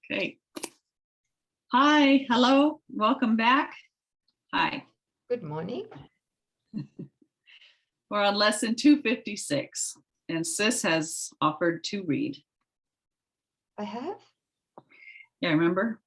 Okay. Hi, hello, welcome back. Hi. Good morning. We're on lesson 256, and Sis has offered to read. I have? Yeah, remember?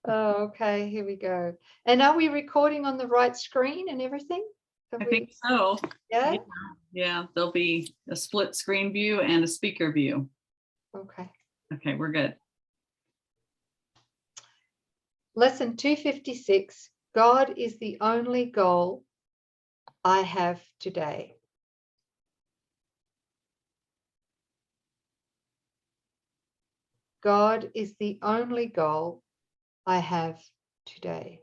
Oh, okay, here we go. And are we recording on the right screen and everything? I think so. Yeah? Yeah, there'll be a split screen view and a speaker view. Okay. Okay, we're good. Lesson 256, God is the only goal I have today. God is the only goal I have today.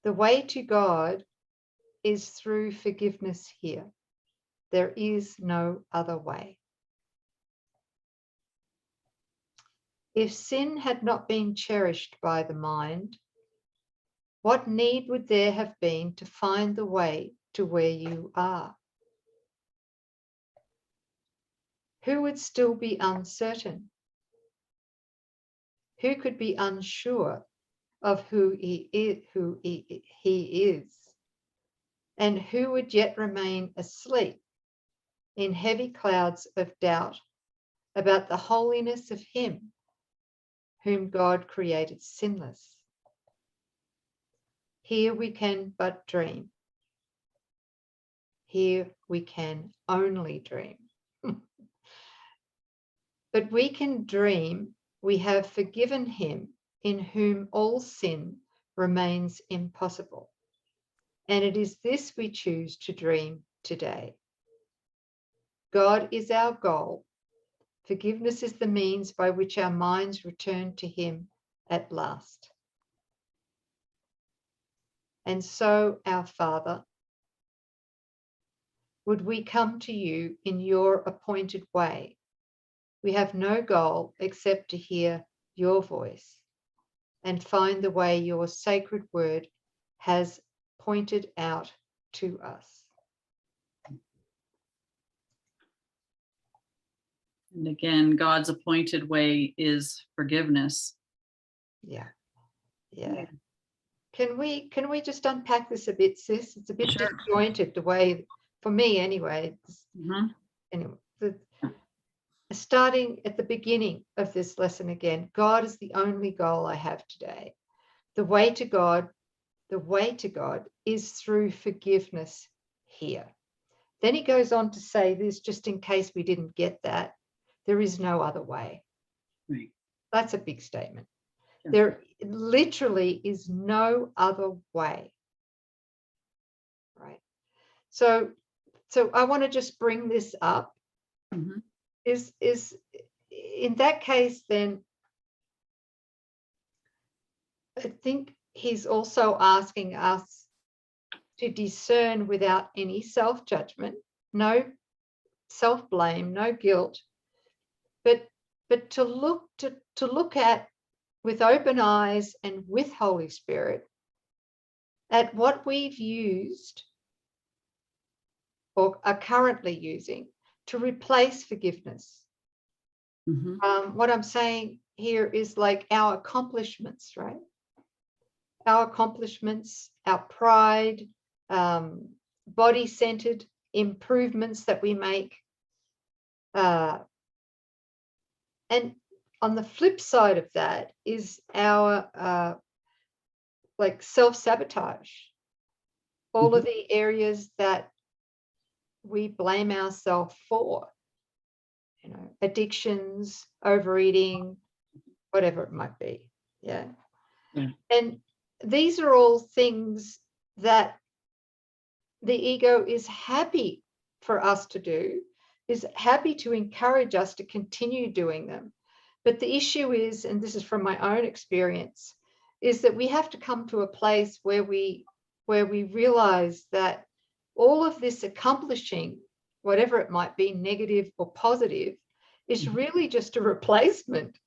The way to God is through forgiveness here. There is no other way. If sin had not been cherished by the mind, what need would there have been to find the way to where you are? Who would still be uncertain? Who could be unsure of who he is? And who would yet remain asleep in heavy clouds of doubt about the holiness of him whom God created sinless? Here we can but dream. Here we can only dream. But we can dream we have forgiven him in whom all sin remains impossible. And it is this we choose to dream today. God is our goal. Forgiveness is the means by which our minds return to him at last. And so, our Father, would we come to you in your appointed way? We have no goal except to hear your voice and find the way your sacred word has pointed out to us. And again, God's appointed way is forgiveness. Yeah. Can we just unpack this a bit, Sis? It's a bit Sure. disjointed the way, for me anyway. Anyway, starting at the beginning of this lesson again, God is the only goal I have today. The way to God is through forgiveness here. Then he goes on to say this, just in case we didn't get that, there is no other way. Right. That's a big statement. Yeah. There literally is no other way. Right. So I want to just bring this up. Mm-hmm. Is in that case, then I think he's also asking us to discern without any self-judgment, no self-blame, no guilt, but to look at with open eyes and with Holy Spirit at what we've used or are currently using to replace forgiveness. Mm-hmm. What I'm saying here is like our accomplishments, right? Our accomplishments, our pride, body-centered improvements that we make. And on the flip side of that is our like self-sabotage. All of the areas that we blame ourselves for, addictions, overeating, whatever it might be. Yeah. And these are all things that the ego is happy for us to do, is happy to encourage us to continue doing them. But the issue is, and this is from my own experience, is that we have to come to a place where we realize that all of this accomplishing, whatever it might be, negative or positive, is really just a replacement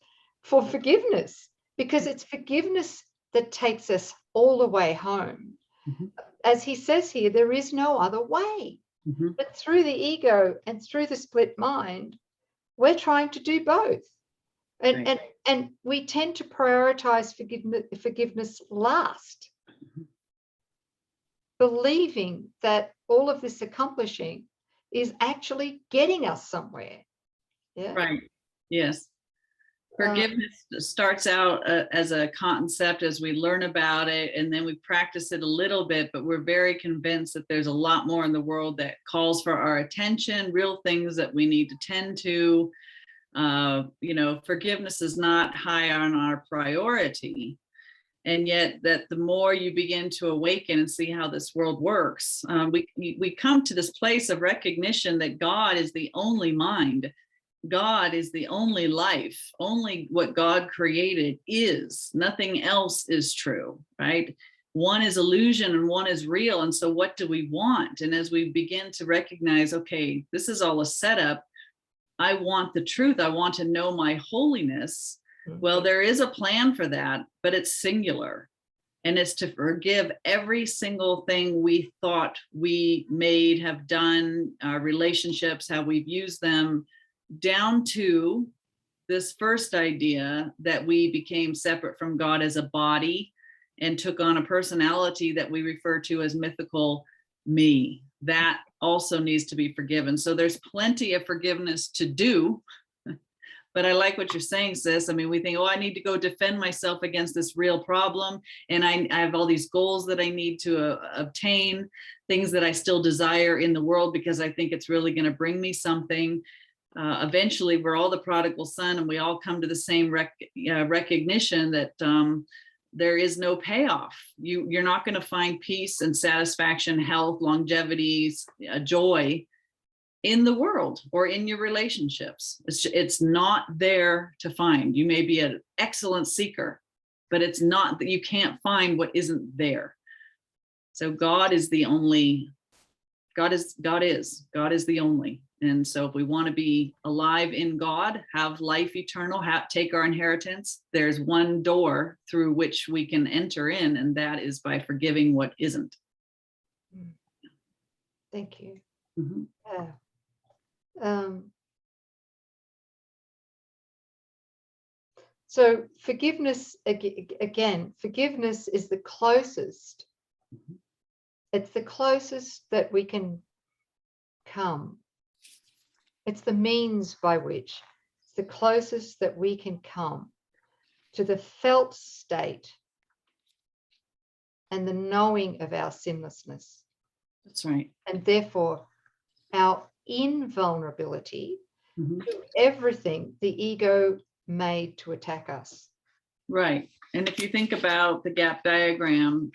for forgiveness, because it's forgiveness that takes us all the way home. As he says here, there is no other way. Mhm. But through the ego and through the split mind, we're trying to do both. And, Right. and we tend to prioritize forgiveness last, believing that all of this accomplishing is actually getting us somewhere. Yeah. Right. Yes. Um, Forgiveness starts out as a concept as we learn about it, and then we practice it a little bit, but we're very convinced that there's a lot more in the world that calls for our attention, real things that we need to tend to. Forgiveness is not high on our priority. And yet that the more you begin to awaken and see how this world works, we come to this place of recognition that God is the only mind. God is the only life. Only what God created is. Nothing else is true, right? One is illusion and one is real. And so what do we want? And as we begin to recognize, okay, this is all a setup. I want the truth. I want to know my holiness. Well, there is a plan for that, but it's singular. And it's to forgive every single thing we thought we made, have done, our relationships, how we've used them, down to this first idea that we became separate from God as a body and took on a personality that we refer to as mythical me. That also needs to be forgiven. So there's plenty of forgiveness to do. But I like what you're saying, sis. I mean, we think, oh, I need to go defend myself against this real problem. And I have all these goals that I need to obtain, things that I still desire in the world because I think it's really going to bring me something. Eventually, we're all the prodigal son, and we all come to the same recognition that there is no payoff. You're not going to find peace and satisfaction, health, longevity, joy in the world or in your relationships. It's not there to find. You may be an excellent seeker, but it's not that you can't find what isn't there. So God is the only. God is the only. And so if we want to be alive in God, have life eternal, take our inheritance, there's one door through which we can enter in, and that is by forgiving what isn't. Thank you. Mm-hmm. Yeah. So forgiveness, again, forgiveness is the closest. It's the closest that we can come. It's the means by which, it's the closest that we can come to the felt state and the knowing of our sinlessness. That's right. And therefore, our invulnerability to everything the ego made to attack us. Right. And if you think about the gap diagram,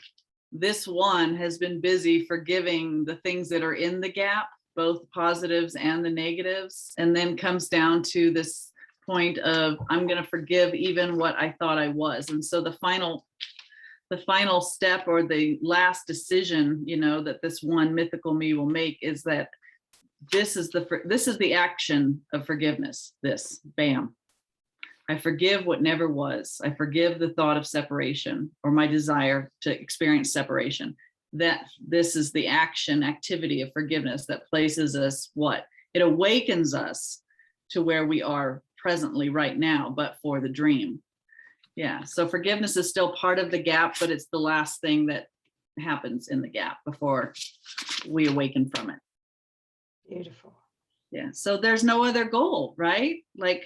this one has been busy forgiving the things that are in the gap, both positives and the negatives, and then comes down to this point of, I'm going to forgive even what I thought I was. And so the final step, or the last decision, that this one mythical me will make, is that this is the action of forgiveness. This, bam. I forgive what never was. I forgive the thought of separation or my desire to experience separation. That this is the activity of forgiveness that places us what? It awakens us to where we are presently right now, but for the dream. Yeah. So forgiveness is still part of the gap, but it's the last thing that happens in the gap before we awaken from it. Beautiful. Yeah. So there's no other goal, right? Like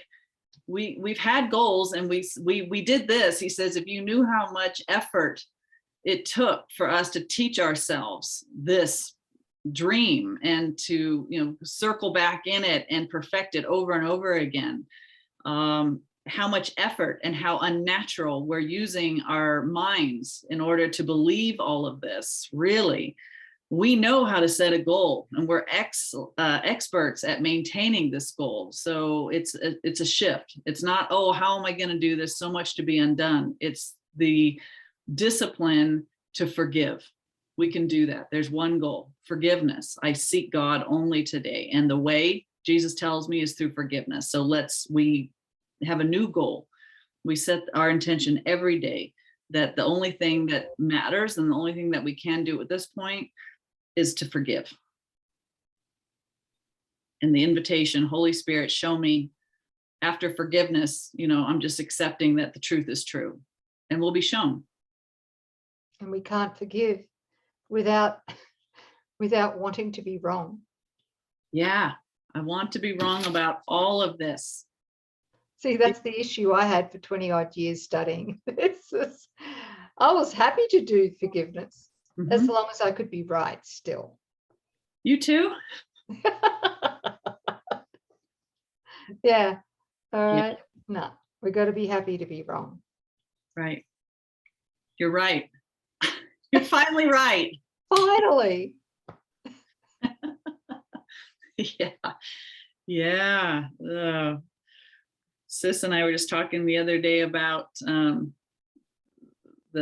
we've had goals, and we did this. He says, if you knew how much effort it took for us to teach ourselves this dream and to circle back in it and perfect it over and over again, how much effort and how unnatural we're using our minds in order to believe all of this. Really, we know how to set a goal, and we're experts at maintaining this goal. So it's a shift. It's not, oh, how am I going to do this? So much to be undone. It's the discipline to forgive. We can do that. There's one goal: forgiveness. I seek God only today, and the way Jesus tells me is through forgiveness. So we have a new goal. We set our intention every day that the only thing that matters and the only thing that we can do at this point is to forgive. And the invitation, Holy Spirit, show me after forgiveness, I'm just accepting that the truth is true, and we'll be shown. And we can't forgive without wanting to be wrong. Yeah, I want to be wrong about all of this. See, that's the issue I had for 20 odd years studying. I was happy to do forgiveness as long as I could be right still. You too? Yeah. All right. No, we got to be happy to be wrong. Right. You're right. You're finally right. Finally. Yeah. Sis and I were just talking the other day about the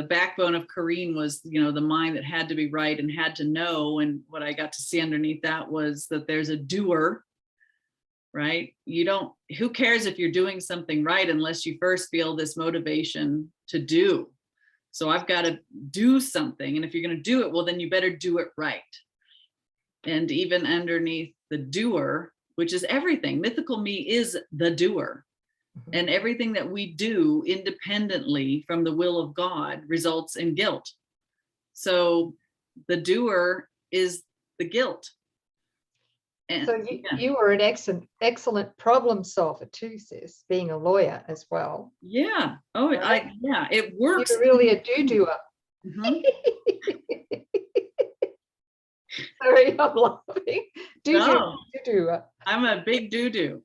backbone of Coreen was, the mind that had to be right and had to know. And what I got to see underneath that was that there's a doer, right? Who cares if you're doing something right unless you first feel this motivation to do. So I've got to do something. And if you're going to do it, well, then you better do it right. And even underneath the doer, which is everything, mythical me is the doer. And everything that we do independently from the will of God results in guilt. So the doer is the guilt. And, so you were an excellent problem solver too, sis, being a lawyer as well. Yeah. Oh, right? It works. You're really a do-doer. Sorry, I'm laughing. Do-doer. I'm a big do-do.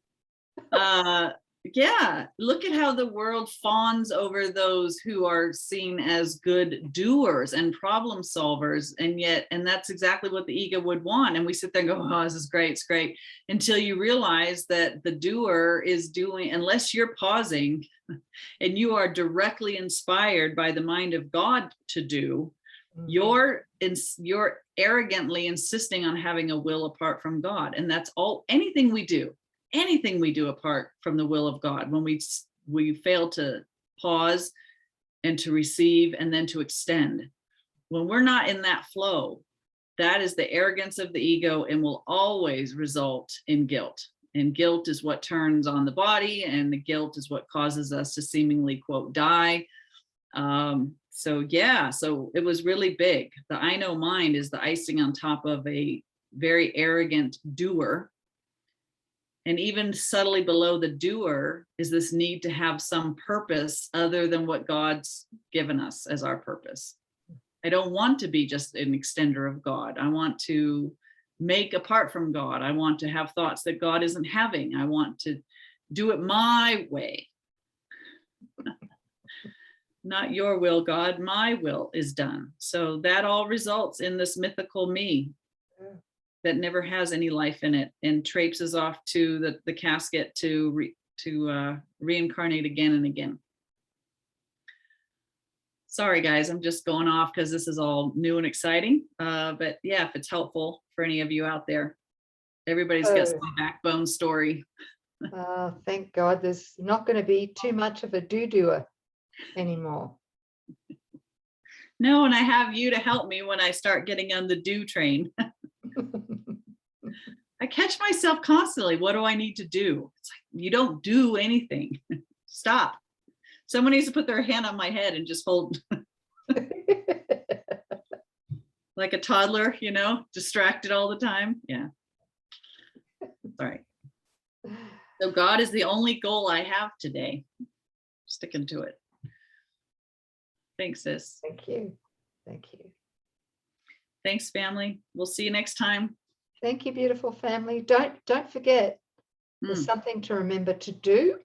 Yeah, look at how the world fawns over those who are seen as good doers and problem solvers, and that's exactly what the ego would want. And we sit there and go, oh, this is great, it's great, until you realize that the doer is doing, unless you're pausing and you are directly inspired by the mind of God to do, you're arrogantly insisting on having a will apart from God. And that's anything we do apart from the will of God, when we fail to pause and to receive and then to extend, when we're not in that flow, that is the arrogance of the ego and will always result in guilt. And guilt is what turns on the body, and the guilt is what causes us to seemingly, quote, die. So it was really big. The I know mind is the icing on top of a very arrogant doer. And even subtly below the doer is this need to have some purpose other than what God's given us as our purpose. I don't want to be just an extender of God. I want to make apart from God. I want to have thoughts that God isn't having. I want to do it my way. Not your will, God, my will is done. So that all results in this mythical me that never has any life in it and traipses off to the casket to reincarnate again and again. Sorry, guys, I'm just going off because this is all new and exciting. But yeah, if it's helpful for any of you out there, everybody's got some backbone story. Thank God there's not going to be too much of a do-doer anymore. No, and I have you to help me when I start getting on the do train. I catch myself constantly. What do I need to do? It's like, you don't do anything. Stop. Someone needs to put their hand on my head and just hold. Like a toddler, distracted all the time. Yeah. Sorry. So God is the only goal I have today. Sticking to it. Thanks, sis. Thank you. Thank you. Thanks, family. We'll see you next time. Thank you, beautiful family. Don't forget, there's something to remember to do.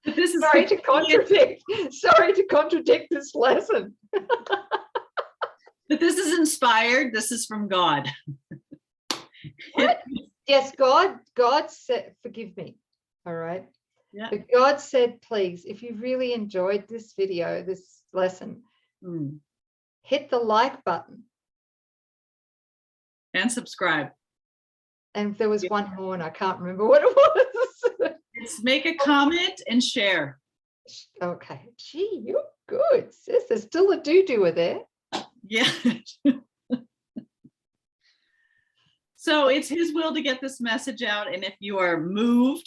This is Sorry to contradict this lesson. But this is inspired. This is from God. What? Yes, God said, forgive me. All right. Yeah. But God said, please, if you really enjoyed this video, this lesson, hit the like button. And subscribe. And there was one more and I can't remember what it was. It's make a comment and share. Okay. Gee, you're good, sis. There's still a do-doer there. Yeah. So it's his will to get this message out. And if you are moved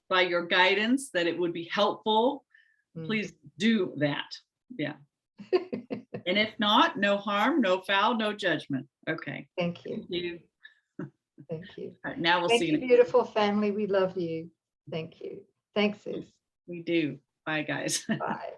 by your guidance that it would be helpful, please do that. Yeah. And if not, no harm, no foul, no judgment. Okay. Thank you. Thank you. Thank you. All right, now we'll Thank see you, beautiful family. We love you. Thank you. Thanks, sis. We do. Bye, guys. Bye.